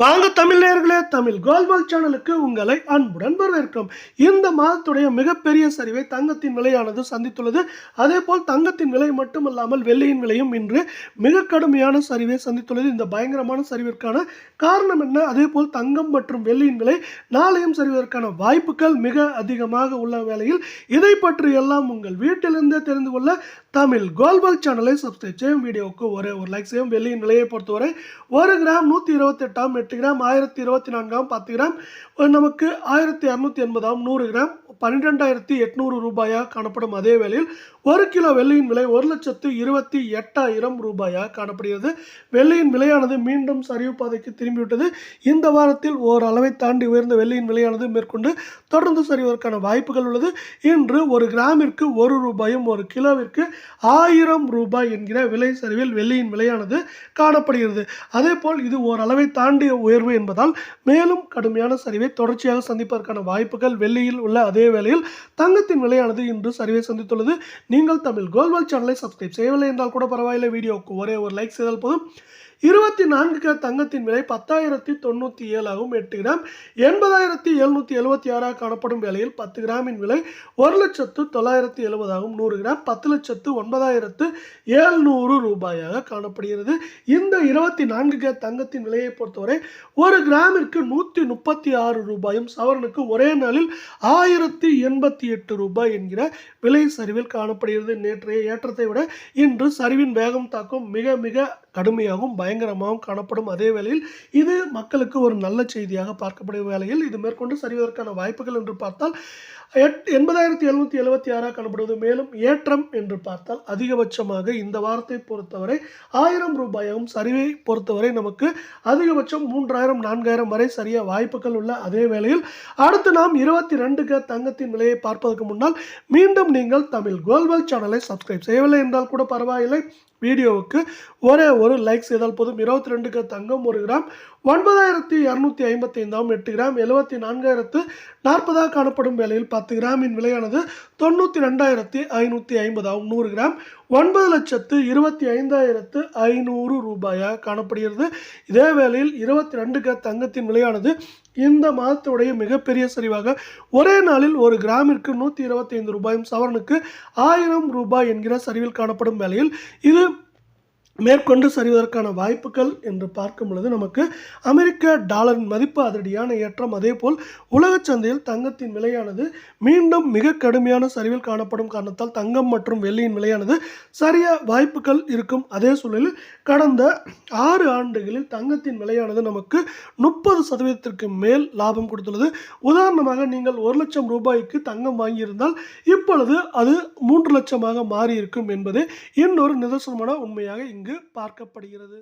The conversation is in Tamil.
வாங்க தமிழ் நேயர்களே, தமிழ் கோல்மால் சேனலுக்கு உங்களை அன்புடன் வரவேற்கிறோம். இந்த மாதத்துடைய மிகப்பெரிய சரிவை தங்கத்தின் விலையானது சந்தித்துள்ளது. அதேபோல் தங்கத்தின் விலை மட்டுமல்லாமல் வெள்ளியின் விலையும் இன்று மிக கடுமையான சரிவை சந்தித்துள்ளது. இந்த பயங்கரமான சரிவிற்கான காரணம் என்ன? அதேபோல் தங்கம் மற்றும் வெள்ளியின் விலை நாளையும் சரிவதற்கான வாய்ப்புகள் மிக அதிகமாக உள்ள வேளையில் இதை பற்றி எல்லாம் உங்கள் வீட்டிலிருந்தே தெரிந்து கொள்ள தமிழ் கோல்மால் சேனலை சப்ஸ்கிரைப் செய்யும். வீடியோவுக்கு ஒரே ஒரு லைக் செய்யும். வெள்ளியின் விலையை பொறுத்தவரை 1 கிராம் 128 8 கிராம் 1024 10 கிராம் நமக்கு 1280 100 கிராம் 12,800 ரூபாயாக காணப்படும். அதே வேளையில் 1 கிலோ வெள்ளியின் விலை 1,28,000 ரூபாயாக காணப்படுகிறது. வெள்ளியின் விலையானது மீண்டும் சரிவு பாதைக்கு திரும்பிவிட்டது. இந்த வாரத்தில் ஓரளவை தாண்டி உயர்ந்த வெள்ளியின் விலையானது மேற்கொண்டு தொடர்ந்து சரிவதற்கான வாய்ப்புகள் உள்ளது. இன்று 1 கிராமிற்கு 1 ரூபாயும் 1 கிலோவிற்கு 1000 ரூபாய் என்கிற விலை சரிவில் வெள்ளியின் விலையானது காணப்படுகிறது. அதேபோல் இது ஓரளவை தாண்டிய உயர்வு என்பதால் மேலும் கடுமையான சரிவை தொடர்ச்சியாக சந்திப்பதற்கான வாய்ப்புகள் வெள்ளியில் உள்ள. அதே வேளையில் தங்கத்தின் விலையானது இன்று சரிவை சந்தித்துள்ளது. நீங்கள் தமிழ் கோல்மால் சேனலை சப்ஸ்கிரைப் செய்யவில்லை என்றால் கூட பரவாயில்லை, வீடியோவுக்கு ஒரே ஒரு லைக் செய்தால் போதும். 24 கிராம் தங்கத்தின் விலை 10,097 ஆகும். 8 கிராம் 80,776 காணப்படும் வேளையில் 10 கிராமின் விலை 1,09,70 ஆகும். 100 கிராம் 10,09,700 ரூபாயாக காணப்படுகிறது. இந்த 24 கிராம் தங்கத்தின் விலையை பொறுத்தவரை 1 கிராமிற்கு 136 ரூபாயும் சவரனுக்கு ஒரே நாளில் 1088 ரூபாய் என்கிற விலை சரிவில் காணப்படுகிறது. நேற்றைய ஏற்றத்தை விட இன்று சரிவின் வேகம் தாக்கம் மிக மிக கடுமையாகவும் பயங்கரமாகவும் காணப்படும். அதே வேளையில் இது மக்களுக்கு ஒரு நல்ல செய்தியாக பார்க்கப்படும் வேளையில் இது மேற்கொண்டு சரிவதற்கான வாய்ப்புகள் என்று பார்த்தால் 80,776 காணப்படுவது. மேலும் ஏற்றம் என்று பார்த்தால் அதிகபட்சமாக இந்த வாரத்தை பொறுத்தவரை 1000 ரூபாயாகவும் சரிவை பொறுத்தவரை நமக்கு அதிகபட்சம் 3000 4000 வரை சரிய வாய்ப்புகள் உள்ள. அதே வேளையில் அடுத்து நாம் 22 தங்கத்தின் விலையை பார்ப்பதற்கு முன்னால் மீண்டும் நீங்கள் தமிழ் கோல்மால் சேனலை சப்ஸ்கிரைப் செய்யவில்லை என்றால் கூட பரவாயில்லை, வீடியோவுக்கு ஒரே ஒரு லைக் செய்தால் போதும். 22 தங்கம் 1 கிராம் 9,255 8 கிராம் 74,040 காணப்படும் வேளையில் 10 கிராமின் விலையானது 92,550 ஆகும். 100 கிராம் 9,25,500 ரூபாயாக காணப்படுகிறது. இதே வேளையில் 22 தங்கத்தின் விலையானது இந்த மாதத்துடைய மிகப்பெரிய சரிவாக ஒரே நாளில் 1 கிராமிற்கு 125 ரூபாயும் சவரனுக்கு 1000 ரூபாய் என்கிற சரிவில் காணப்படும் வேளையில் இது மேற்கொண்டு சரிவதற்கான வாய்ப்புகள் என்று பார்க்கும் பொழுது நமக்கு அமெரிக்க டாலரின் மதிப்பு அதிரடியான ஏற்றம், அதேபோல் உலக சந்தையில் தங்கத்தின் விலையானது மீண்டும் மிக கடுமையான சரிவில் காணப்படும் காரணத்தால் தங்கம் மற்றும் வெள்ளியின் விலையானது சரிய வாய்ப்புகள் இருக்கும். அதே சூழலில் கடந்த 6 ஆண்டுகளில் தங்கத்தின் விலையானது நமக்கு 30% மேல் லாபம் கொடுத்துள்ளது. உதாரணமாக நீங்கள் 1 லட்சம் ரூபாய்க்கு தங்கம் வாங்கியிருந்தால் இப்பொழுது அது 3 லட்சமாக மாறி இருக்கும் என்பது இன்னொரு நிதர்சனமான உண்மையாக இங்கு பார்க்கப்படுகிறது.